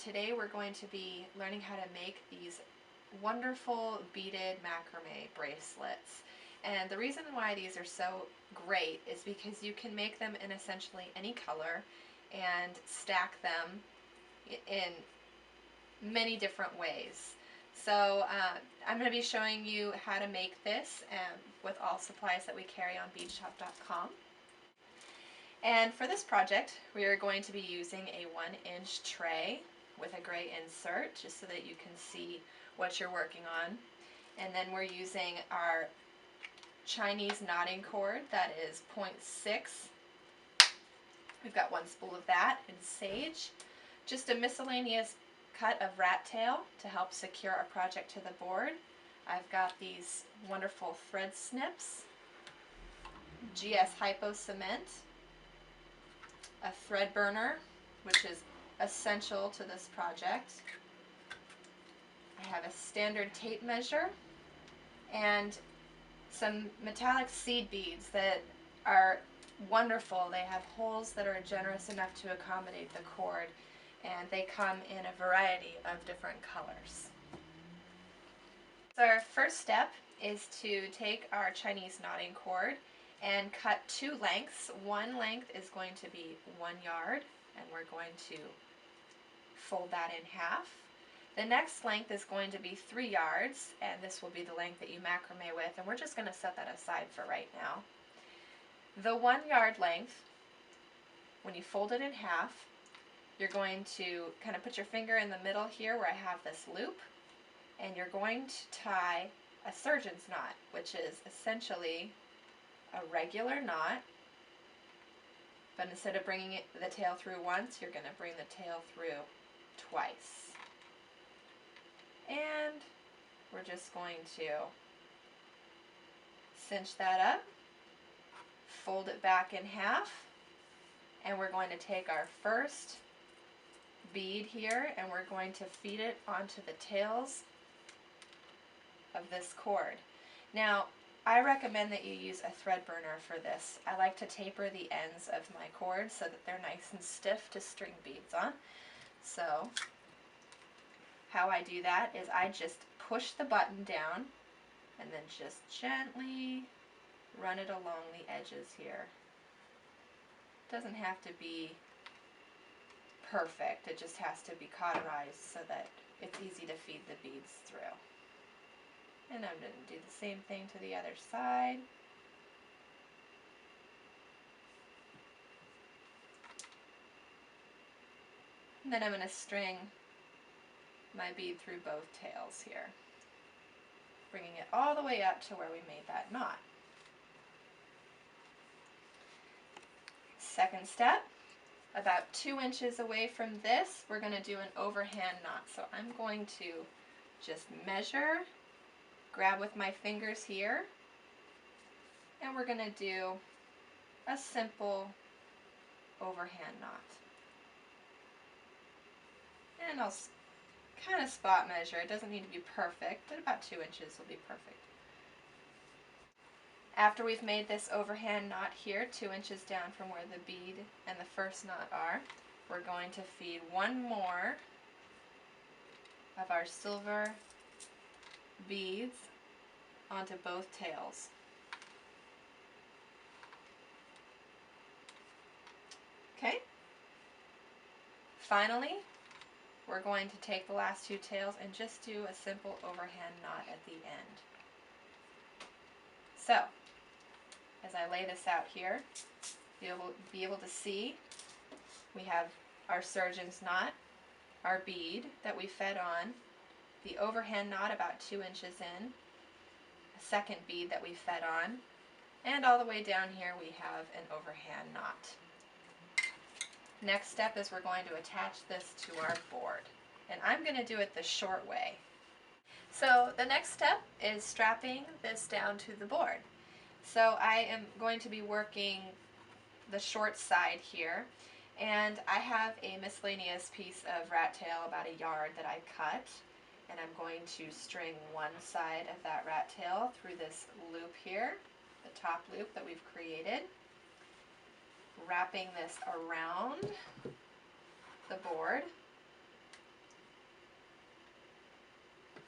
Today we're going to be learning how to make these wonderful beaded macrame bracelets. And the reason why these are so great is because you can make them in essentially any color and stack them in many different ways. So I'm going to be showing you how to make this with all supplies that we carry on beadshop.com. And for this project we are going to be using a 1-inch tray with a gray insert just so that you can see what you're working on. And then we're using our Chinese knotting cord that is 0.6. We've got 1 spool of that in sage. Just a miscellaneous cut of rat tail to help secure our project to the board. I've got these wonderful Thread Snips, GS Hypo Cement, a thread burner, which is essential to this project. I have a standard tape measure and some metallic seed beads that are wonderful. They have holes that are generous enough to accommodate the cord, and they come in a variety of different colors. So our first step is to take our Chinese knotting cord and cut 2 lengths. One length is going to be 1 yard, and we're going to fold that in half. The next length is going to be 3 yards, and this will be the length that you macrame with, and we're just going to set that aside for right now. The 1 yard length, when you fold it in half, you're going to kind of put your finger in the middle here where I have this loop, and you're going to tie a surgeon's knot, which is essentially a regular knot, but instead of bringing the tail through once, you're going to bring the tail through twice. And we're just going to cinch that up, fold it back in half, and we're going to take our first bead here and we're going to feed it onto the tails of this cord. Now, I recommend that you use a thread burner for this. I like to taper the ends of my cords so that they're nice and stiff to string beads on. So, how I do that is I just push the button down and then just gently run it along the edges here. It doesn't have to be perfect, it just has to be cauterized so that it's easy to feed the beads through. And I'm going to do the same thing to the other side. And then I'm going to string my bead through both tails here, bringing it all the way up to where we made that knot. Second step, about 2 inches away from this, we're going to do an overhand knot. So I'm going to just measure, grab with my fingers here, and we're going to do a simple overhand knot. And I'll kind of spot measure. It doesn't need to be perfect, but about 2 inches will be perfect. After we've made this overhand knot here, 2 inches down from where the bead and the first knot are, we're going to feed 1 more of our silver beads onto both tails. Okay? Finally, we're going to take the last 2 tails and just do a simple overhand knot at the end. So, as I lay this out here, you'll be able to see we have our surgeon's knot, our bead that we fed on, the overhand knot about 2 inches in, a second bead that we fed on, and all the way down here we have an overhand knot. Next step is we're going to attach this to our board, and I'm going to do it the short way. So the next step is strapping this down to the board. So I am going to be working the short side here, and I have a miscellaneous piece of rat tail about 1 yard that I cut, and I'm going to string one side of that rat tail through this loop here, the top loop that we've created, wrapping this around the board,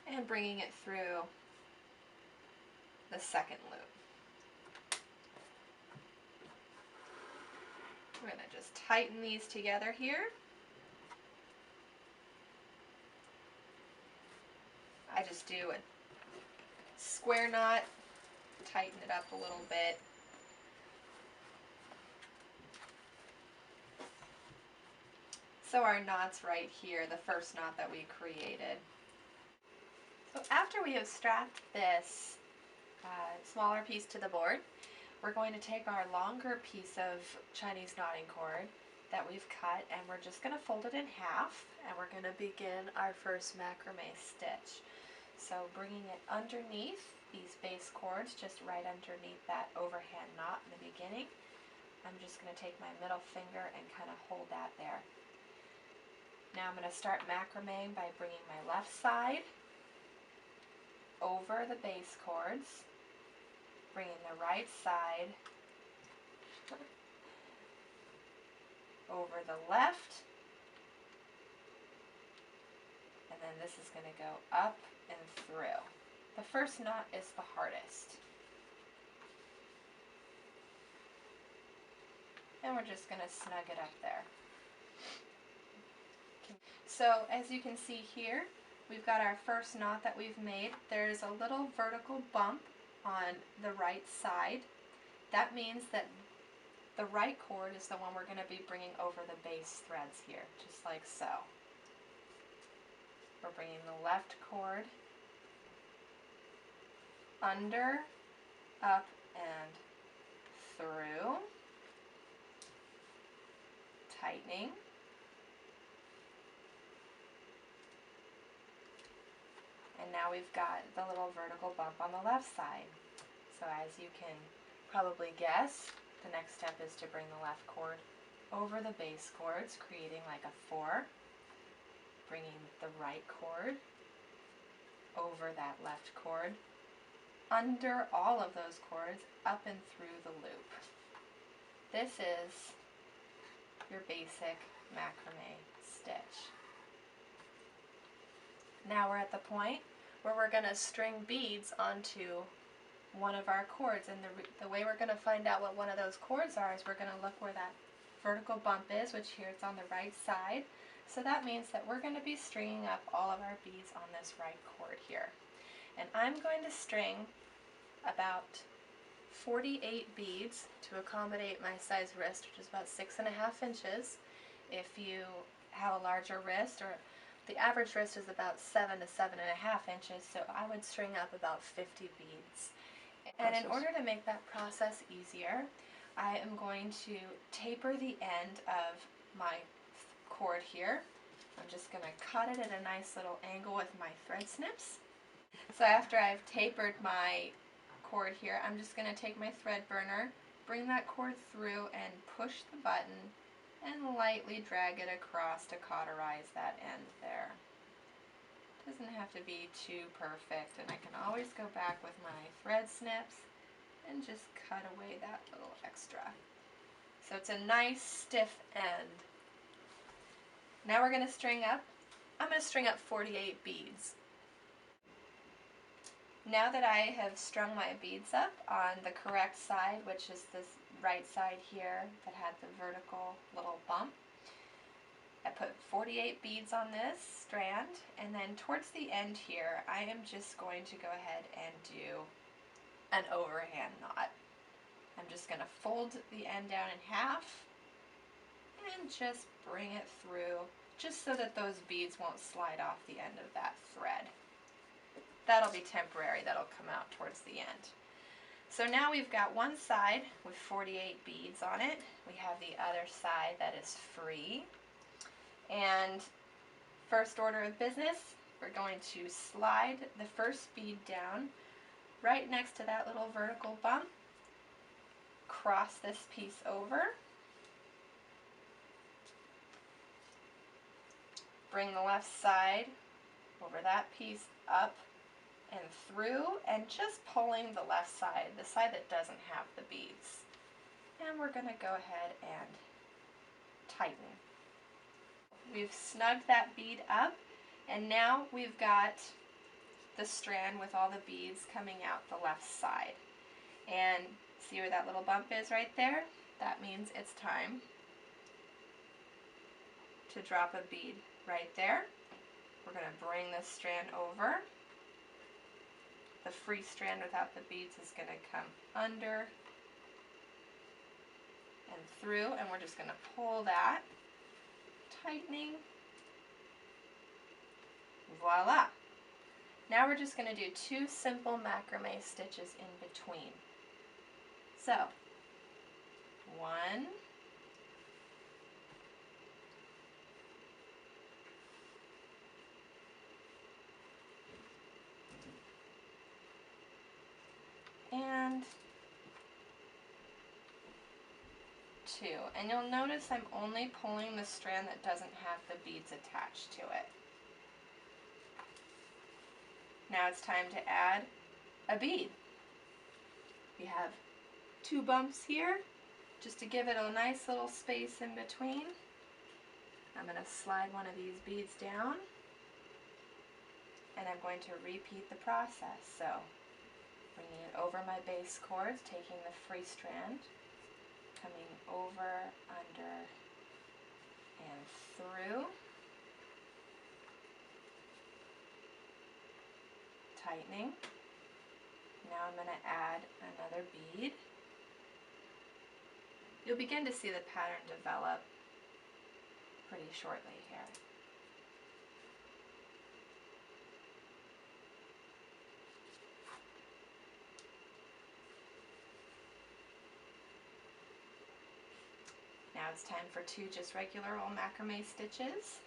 and bringing it through the second loop. We're going to just tighten these together here. I just do a square knot, tighten it up a little bit. So our knot's right here, the first knot that we created. So after we have strapped this smaller piece to the board, we're going to take our longer piece of Chinese knotting cord that we've cut, and we're just going to fold it in half, and we're going to begin our first macrame stitch. So bringing it underneath these base cords, just right underneath that overhand knot in the beginning, I'm just going to take my middle finger and kind of hold that there. Now I'm going to start macrameing by bringing my left side over the base cords, bringing the right side over the left, and then this is going to go up and through. The first knot is the hardest. And we're just going to snug it up there. So as you can see here, we've got our first knot that we've made. There's a little vertical bump on the right side. That means that the right cord is the one we're going to be bringing over the base threads here, just like so. We're bringing the left cord under, up, and through, tightening. And now we've got the little vertical bump on the left side. So as you can probably guess, the next step is to bring the left cord over the base cords, creating like a 4. Bringing the right cord over that left cord, under all of those cords, up and through the loop. This is your basic macrame stitch. Now we're at the point where we're going to string beads onto one of our cords, and the way we're going to find out what one of those cords are is we're going to look where that vertical bump is, which here it's on the right side. So that means that we're going to be stringing up all of our beads on this right cord here. And I'm going to string about 48 beads to accommodate my size wrist, which is about 6.5 inches. If you have a larger wrist, or the average wrist is about 7 to 7.5 inches, so I would string up about 50 beads. And in order to make that process easier, I am going to taper the end of my cord here. I'm just going to cut it at a nice little angle with my thread snips. So after I've tapered my cord here, I'm just going to take my thread burner, bring that cord through and push the button and lightly drag it across to cauterize that end there. Doesn't have to be too perfect, and I can always go back with my thread snips and just cut away that little extra. So it's a nice stiff end. Now we're going to string up, I'm going to string up 48 beads. Now that I have strung my beads up on the correct side, which is this right side here that had the vertical little bump, I put 48 beads on this strand, and then towards the end here, I am just going to go ahead and do an overhand knot. I'm just going to fold the end down in half and just bring it through, just so that those beads won't slide off the end of that thread. That'll be temporary, that'll come out towards the end. So now we've got one side with 48 beads on it. We have the other side that is free. And first order of business, we're going to slide the first bead down right next to that little vertical bump. Cross this piece over. Bring the left side over that piece up and through, and just pulling the left side, the side that doesn't have the beads. And we're going to go ahead and tighten. We've snugged that bead up, and now we've got the strand with all the beads coming out the left side. And see where that little bump is right there? That means it's time to drop a bead right there. We're going to bring this strand over. The free strand without the beads is going to come under and through, and we're just going to pull that, tightening. Voila! Now we're just going to do 2 simple macrame stitches in between. So, 1, and 2. And you'll notice I'm only pulling the strand that doesn't have the beads attached to it. Now it's time to add a bead. We have 2 bumps here, just to give it a nice little space in between. I'm going to slide one of these beads down, and I'm going to repeat the process. So, bringing it over my base cords, taking the free strand, coming over, under, and through, tightening. Now I'm going to add another bead. You'll begin to see the pattern develop pretty shortly here. Now it's time for 2 just regular old macrame stitches.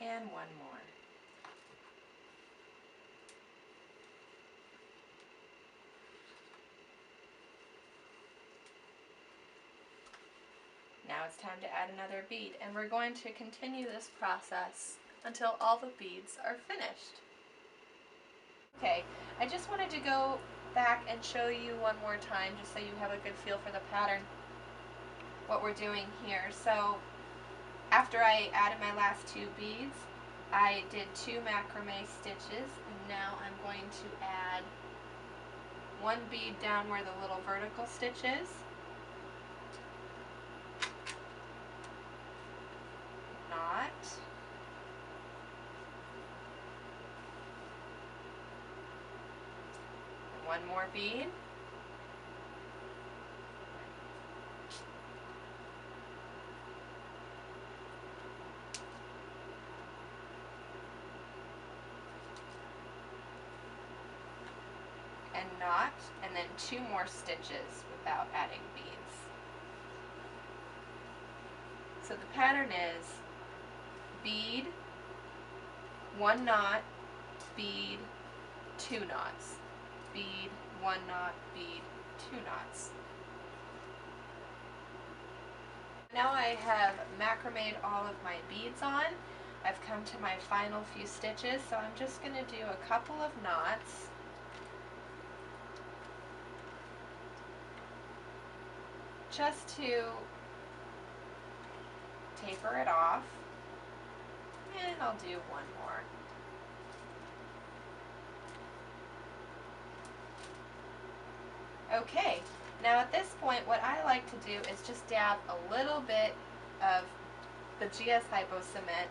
And 1 more. Now it's time to add another bead, and we're going to continue this process until all the beads are finished. Okay, I just wanted to go back and show you one more time just so you have a good feel for the pattern, what we're doing here. So after I added my last 2 beads, I did 2 macrame stitches, and now I'm going to add 1 bead down where the little vertical stitch is, knot, and 1 more bead, and knot, and then 2 more stitches without adding beads. So the pattern is bead, 1 knot, bead, 2 knots, bead, 1 knot, bead, 2 knots. Now I have macrameed all of my beads on. I've come to my final few stitches, so I'm just going to do a couple of knots. Just to taper it off, and I'll do 1 more. Okay, now at this point what I like to do is just dab a little bit of the GS Hypo Cement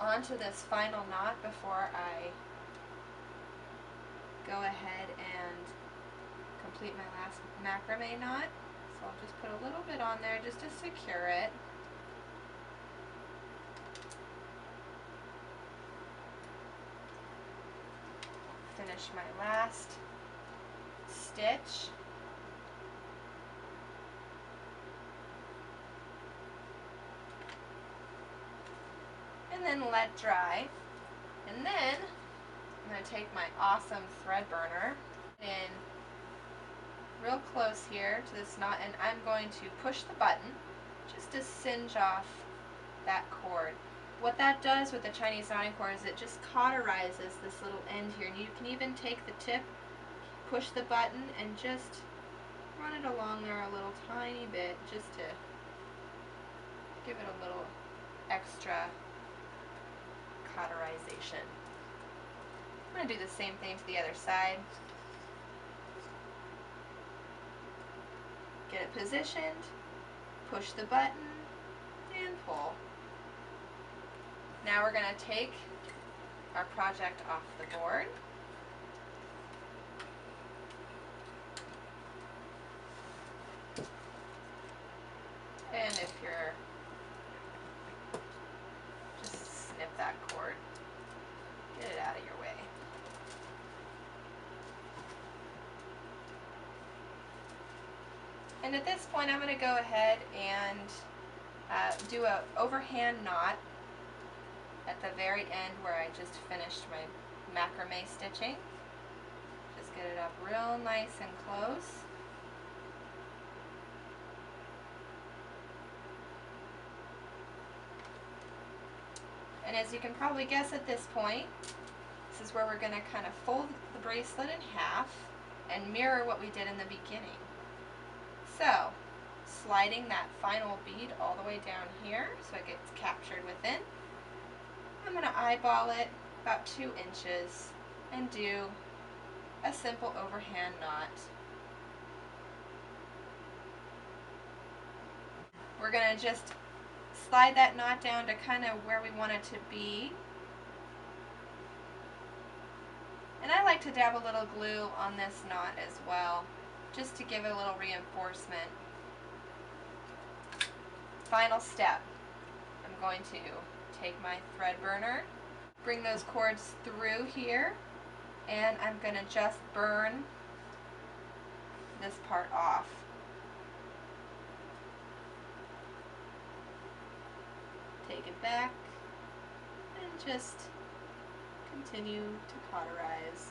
onto this final knot before I go ahead and complete my last macrame knot. So I'll just put a little bit on there just to secure it. Finish my last stitch. And then let dry. And then I'm going to take my awesome thread burner in real close here to this knot, and I'm going to push the button just to singe off that cord. what that does with the Chinese knotting cord is it just cauterizes this little end here, and you can even take the tip, push the button, and just run it along there a little tiny bit just to give it a little extra cauterization. I'm going to do the same thing to the other side. Get it positioned, push the button, and pull. Now we're going to take our project off the board. And if you're, just snip that cord, get it out of your way. And at this point I'm going to go ahead and do an overhand knot at the very end where I just finished my macrame stitching. Just get it up real nice and close. And as you can probably guess at this point, this is where we're going to kind of fold the bracelet in half and mirror what we did in the beginning. So, sliding that final bead all the way down here so it gets captured within. I'm going to eyeball it about 2 inches and do a simple overhand knot. We're going to just slide that knot down to kind of where we want it to be. And I like to dab a little glue on this knot as well, just to give it a little reinforcement. Final step. I'm going to take my thread burner, bring those cords through here, and I'm going to just burn this part off. Take it back and just continue to cauterize.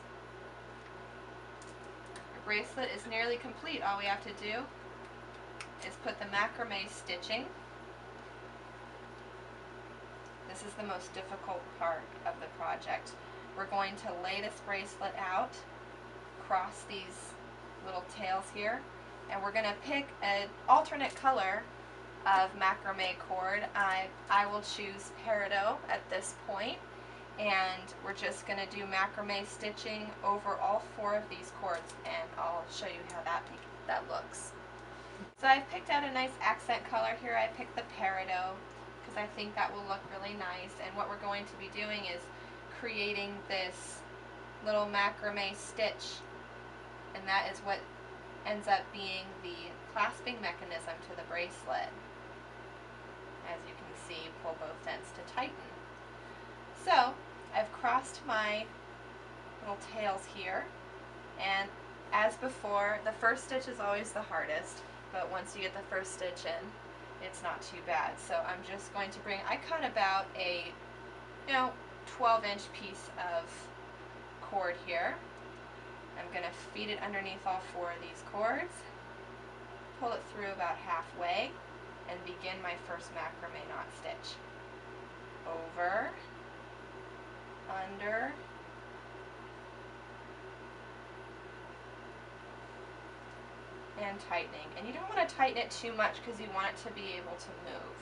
Our bracelet is nearly complete. All we have to do is put the macrame stitching. This is the most difficult part of the project. We're going to lay this bracelet out, cross these little tails here, and we're going to pick an alternate color of macrame cord. I will choose peridot at this point, and we're just going to do macrame stitching over all 4 of these cords, and I'll show you how that looks. So I've picked out a nice accent color here. I picked the peridot because I think that will look really nice, and what we're going to be doing is creating this little macrame stitch, and that is what ends up being the clasping mechanism to the bracelet. As you can see, pull both ends to tighten. So I've crossed my little tails here, and as before, the first stitch is always the hardest, but once you get the first stitch in, it's not too bad. So I'm just going to I cut about a 12-inch piece of cord here. I'm going to feed it underneath all 4 of these cords, pull it through about halfway, and begin my first macrame knot stitch. Over, under, and tightening. And you don't want to tighten it too much because you want it to be able to move.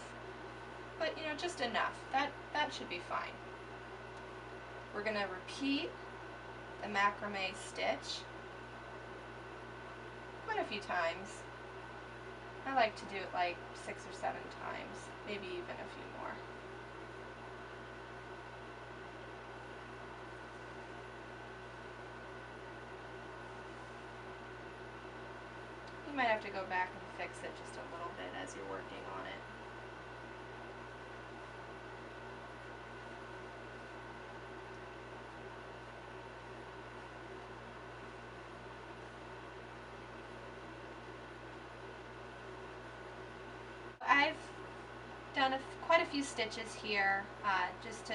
But just enough. That should be fine. We're going to repeat the macrame stitch quite a few times. I like to do it like 6 or 7 times, maybe even a few more. You might have to go back and fix it just a little bit as you're working on it. I've done quite a few stitches here just to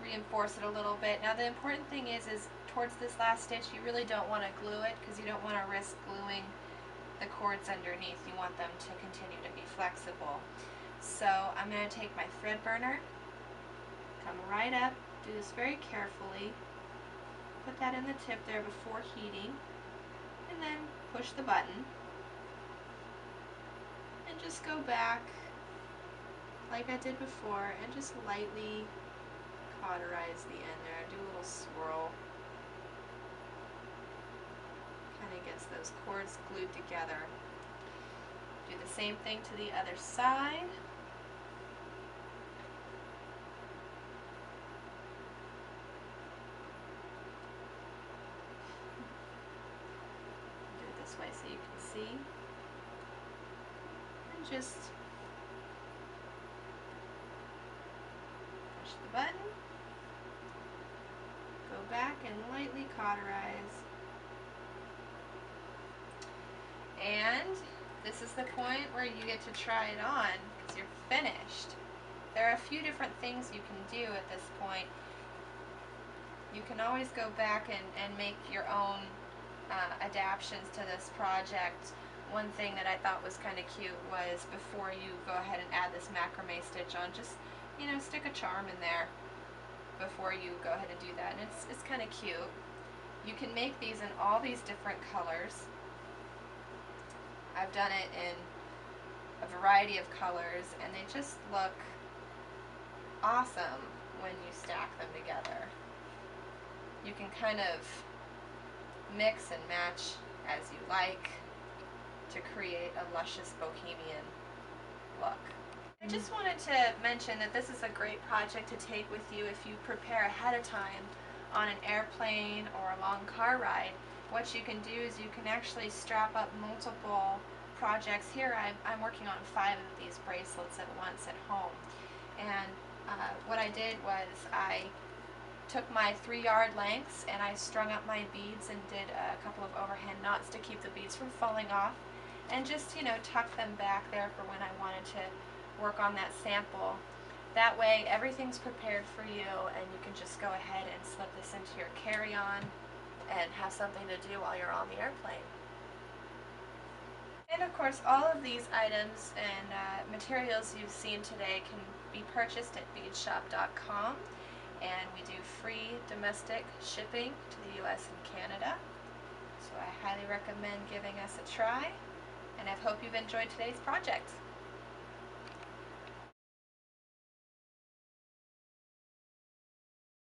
reinforce it a little bit. Now the important thing is towards this last stitch you really don't want to glue it because you don't want to risk gluing the cords underneath. You want them to continue to be flexible. So I'm going to take my thread burner, come right up, do this very carefully, put that in the tip there before heating, and then push the button, and just go back like I did before and just lightly cauterize the end there. Do a little swirl. Kind of gets those cords glued together. Do the same thing to the other side. Do it this way so you can see. And just push the button. Go back and lightly cauterize. And this is the point where you get to try it on because you're finished. There are a few different things you can do at this point. You can always go back and make your own adaptions to this project. One thing that I thought was kind of cute was before you go ahead and add this macrame stitch on, just, you know, stick a charm in there before you go ahead and do that. And it's kind of cute. You can make these in all these different colors. I've done it in a variety of colors, and they just look awesome when you stack them together. You can kind of mix and match as you like to create a luscious bohemian look. I just wanted to mention that this is a great project to take with you if you prepare ahead of time on an airplane or a long car ride. What you can do is you can actually strap up multiple projects. Here I'm working on 5 of these bracelets at once at home, and what I did was I took my 3-yard lengths and I strung up my beads and did a couple of overhand knots to keep the beads from falling off, and just, you know, tuck them back there for when I wanted to work on that sample. That way everything's prepared for you, and you can just go ahead and slip this into your carry-on and have something to do while you're on the airplane. And of course, all of these items and materials you've seen today can be purchased at beadshop.com, and we do free domestic shipping to the US and Canada. So I highly recommend giving us a try, and I hope you've enjoyed today's project.